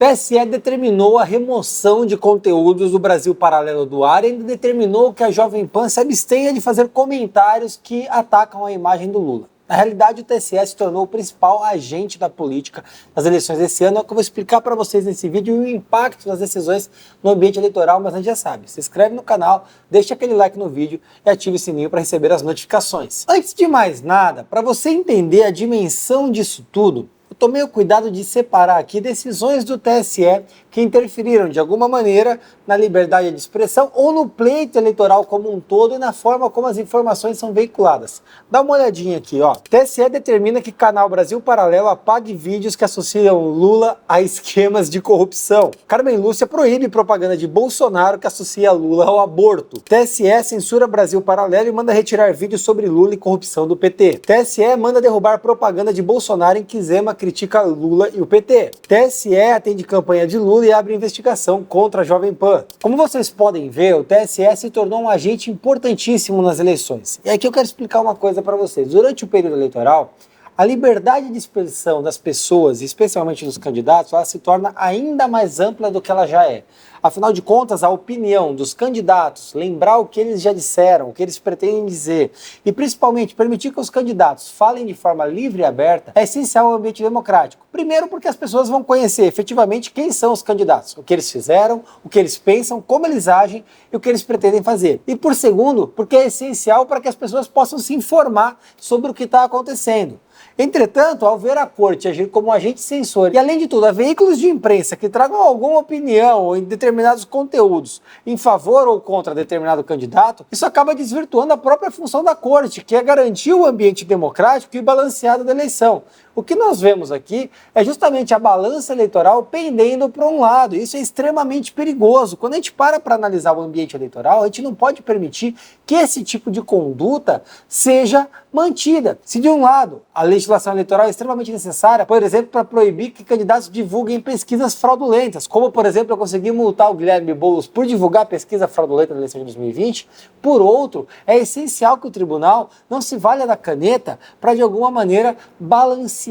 TSE determinou a remoção de conteúdos do Brasil Paralelo do ar e ainda determinou que a Jovem Pan se abstenha de fazer comentários que atacam a imagem do Lula. Na realidade, o TSE se tornou o principal agente da política nas eleições desse ano. É o que eu vou explicar para vocês nesse vídeo e o impacto das decisões no ambiente eleitoral, mas a gente já sabe. Se inscreve no canal, deixa aquele like no vídeo e ative o sininho para receber as notificações. Antes de mais nada, para você entender a dimensão disso tudo, eu tomei o cuidado de separar aqui decisões do TSE que interferiram de alguma maneira na liberdade de expressão ou no pleito eleitoral como um todo e na forma como as informações são veiculadas. Dá uma olhadinha aqui, ó. TSE determina que canal Brasil Paralelo apague vídeos que associam Lula a esquemas de corrupção. Carmen Lúcia proíbe propaganda de Bolsonaro que associa Lula ao aborto. TSE censura Brasil Paralelo e manda retirar vídeos sobre Lula e corrupção do PT. TSE manda derrubar propaganda de Bolsonaro em que Zema critica Lula e o PT. TSE atende campanha de Lula e abre investigação contra a Jovem Pan. Como vocês podem ver, o TSE se tornou um agente importantíssimo nas eleições. E aqui eu quero explicar uma coisa para vocês. Durante o período eleitoral, a liberdade de expressão das pessoas, especialmente dos candidatos, ela se torna ainda mais ampla do que ela já é. Afinal de contas, a opinião dos candidatos, lembrar o que eles já disseram, o que eles pretendem dizer, e principalmente permitir que os candidatos falem de forma livre e aberta, é essencial ao ambiente democrático. Primeiro porque as pessoas vão conhecer efetivamente quem são os candidatos, o que eles fizeram, o que eles pensam, como eles agem e o que eles pretendem fazer. E por segundo, porque é essencial para que as pessoas possam se informar sobre o que está acontecendo. Entretanto, ao ver a corte agir como agente censor e, além de tudo, a veículos de imprensa que tragam alguma opinião ou em determinados conteúdos em favor ou contra determinado candidato, isso acaba desvirtuando a própria função da corte, que é garantir o ambiente democrático e balanceado da eleição. O que nós vemos aqui é justamente a balança eleitoral pendendo para um lado. Isso é extremamente perigoso. Quando a gente para analisar o ambiente eleitoral, a gente não pode permitir que esse tipo de conduta seja mantida. Se de um lado a legislação eleitoral é extremamente necessária, por exemplo, para proibir que candidatos divulguem pesquisas fraudulentas, como por exemplo eu consegui multar o Guilherme Boulos por divulgar pesquisa fraudulenta na eleição de 2020, por outro, é essencial que o tribunal não se valha da caneta para de alguma maneira balancear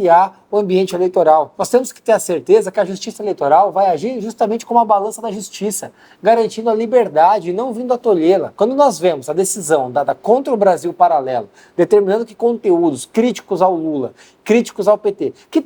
o ambiente eleitoral. Nós temos que ter a certeza que a justiça eleitoral vai agir justamente como a balança da justiça, garantindo a liberdade e não vindo a tolhê-la. Quando nós vemos a decisão dada contra o Brasil Paralelo, determinando que conteúdos críticos ao Lula, críticos ao PT, que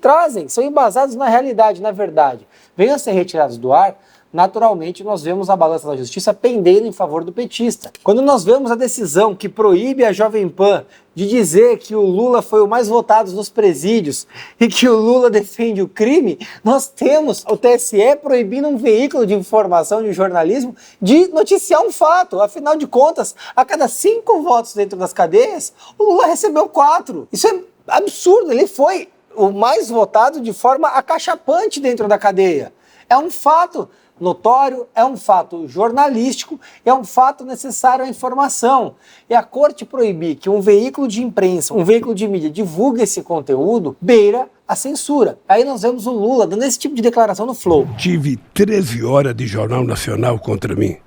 são embasados na realidade, na verdade, venham a ser retirados do ar, naturalmente nós vemos a balança da justiça pendendo em favor do petista. Quando nós vemos a decisão que proíbe a Jovem Pan de dizer que o Lula foi o mais votado nos presídios e que o Lula defende o crime, nós temos o TSE proibindo um veículo de informação, de jornalismo, de noticiar um fato. Afinal de contas, a cada 5 votos dentro das cadeias, o Lula recebeu 4. Isso é absurdo, ele foi o mais votado de forma acachapante dentro da cadeia. É um fato notório, é um fato jornalístico, é um fato necessário à informação. E a corte proibir que um veículo de imprensa, um veículo de mídia divulgue esse conteúdo, beira a censura. Aí nós vemos o Lula dando esse tipo de declaração no Flow. Tive 13 horas de Jornal Nacional contra mim.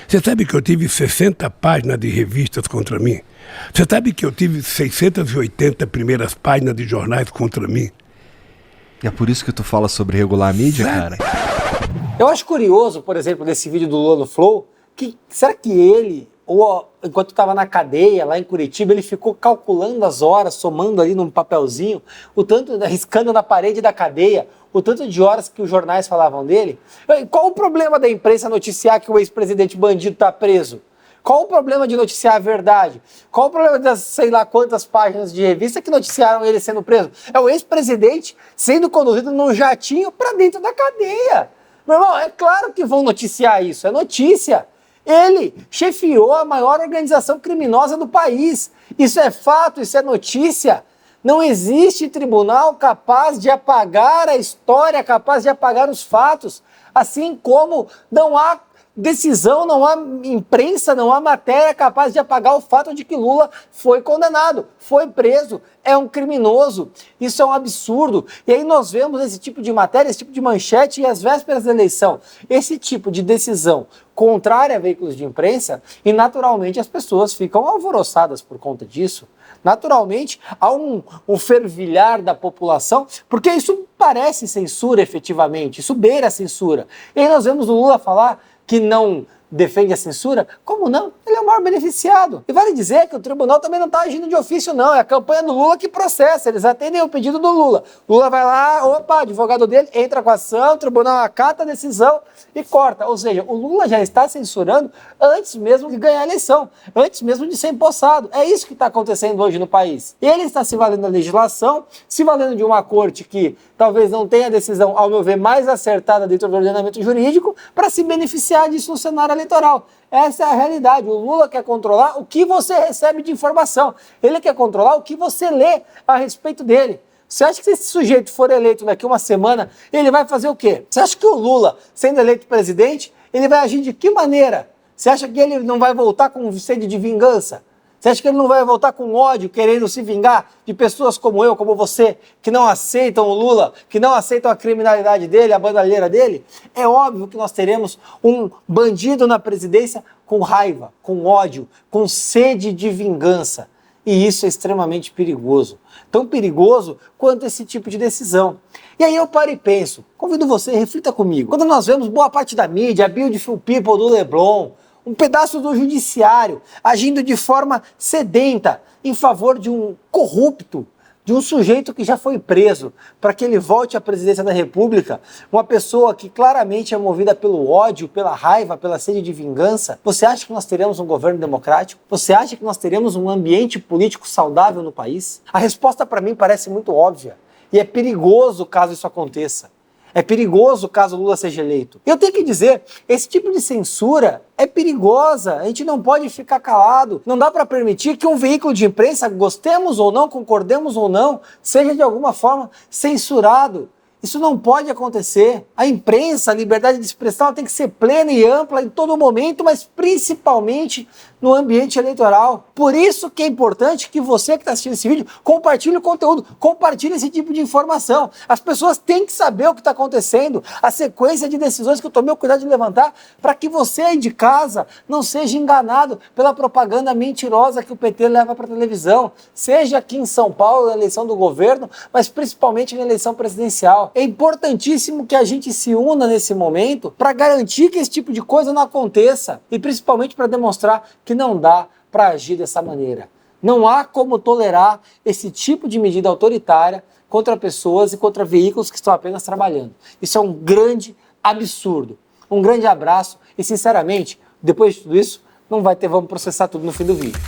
Você sabe que eu tive 60 páginas de revistas contra mim? Você sabe que eu tive 680 primeiras páginas de jornais contra mim? E é por isso que tu fala sobre regular a mídia, cara? Eu acho curioso, por exemplo, desse vídeo do Lula no Flow, que será que ele, ou enquanto estava na cadeia lá em Curitiba, ele ficou calculando as horas, somando ali num papelzinho, o tanto, riscando na parede da cadeia, o tanto de horas que os jornais falavam dele? Qual o problema da imprensa noticiar que o ex-presidente bandido está preso? Qual o problema de noticiar a verdade? Qual o problema das sei lá quantas páginas de revista que noticiaram ele sendo preso? É o ex-presidente sendo conduzido num jatinho para dentro da cadeia. Meu irmão, é claro que vão noticiar isso, é notícia. Ele chefiou a maior organização criminosa do país. Isso é fato, isso é notícia. Não existe tribunal capaz de apagar a história, capaz de apagar os fatos, assim como não há decisão, não há imprensa, não há matéria capaz de apagar o fato de que Lula foi condenado, foi preso, é um criminoso. Isso é um absurdo. E aí nós vemos esse tipo de matéria, esse tipo de manchete e às vésperas da eleição, esse tipo de decisão contrária a veículos de imprensa e naturalmente as pessoas ficam alvoroçadas por conta disso. Naturalmente, há um fervilhar da população, porque isso parece censura efetivamente, isso beira a censura. E aí nós vemos o Lula falar que não defende a censura. Como não? Ele é o maior beneficiado. E vale dizer que o tribunal também não está agindo de ofício, não. É a campanha do Lula que processa. Eles atendem o pedido do Lula. Lula vai lá, opa, advogado dele entra com a ação, o tribunal acata a decisão e corta. Ou seja, o Lula já está censurando antes mesmo de ganhar a eleição, antes mesmo de ser empossado. É isso que está acontecendo hoje no país. Ele está se valendo da legislação, se valendo de uma corte que talvez não tenha a decisão, ao meu ver, mais acertada dentro do ordenamento jurídico, para se beneficiar disso no cenário eleitoral. Essa é a realidade. O Lula quer controlar o que você recebe de informação. Ele quer controlar o que você lê a respeito dele. Você acha que se esse sujeito for eleito daqui uma semana, ele vai fazer o quê? Você acha que o Lula, sendo eleito presidente, ele vai agir de que maneira? Você acha que ele não vai voltar com sede de vingança? Você acha que ele não vai voltar com ódio, querendo se vingar de pessoas como eu, como você, que não aceitam o Lula, que não aceitam a criminalidade dele, a bandalheira dele? É óbvio que nós teremos um bandido na presidência com raiva, com ódio, com sede de vingança. E isso é extremamente perigoso. Tão perigoso quanto esse tipo de decisão. E aí eu paro e penso, convido você, reflita comigo. Quando nós vemos boa parte da mídia, a Beautiful People do Leblon, um pedaço do judiciário agindo de forma sedenta em favor de um corrupto, de um sujeito que já foi preso, para que ele volte à presidência da República, uma pessoa que claramente é movida pelo ódio, pela raiva, pela sede de vingança. Você acha que nós teremos um governo democrático? Você acha que nós teremos um ambiente político saudável no país? A resposta para mim parece muito óbvia e é perigoso caso isso aconteça. É perigoso caso Lula seja eleito. Eu tenho que dizer, esse tipo de censura é perigosa. A gente não pode ficar calado. Não dá para permitir que um veículo de imprensa, gostemos ou não, concordemos ou não, seja de alguma forma censurado. Isso não pode acontecer. A imprensa, a liberdade de expressão tem que ser plena e ampla em todo momento, mas principalmente no ambiente eleitoral. Por isso que é importante que você que está assistindo esse vídeo compartilhe o conteúdo, compartilhe esse tipo de informação. As pessoas têm que saber o que está acontecendo, a sequência de decisões que eu tomei o cuidado de levantar, para que você aí de casa não seja enganado pela propaganda mentirosa que o PT leva para a televisão, seja aqui em São Paulo, na eleição do governo, mas principalmente na eleição presidencial. É importantíssimo que a gente se una nesse momento para garantir que esse tipo de coisa não aconteça e principalmente para demonstrar que não dá para agir dessa maneira. Não há como tolerar esse tipo de medida autoritária contra pessoas e contra veículos que estão apenas trabalhando. Isso é um grande absurdo. Um grande abraço e, sinceramente, depois de tudo isso, não vai ter vamos processar tudo no fim do vídeo.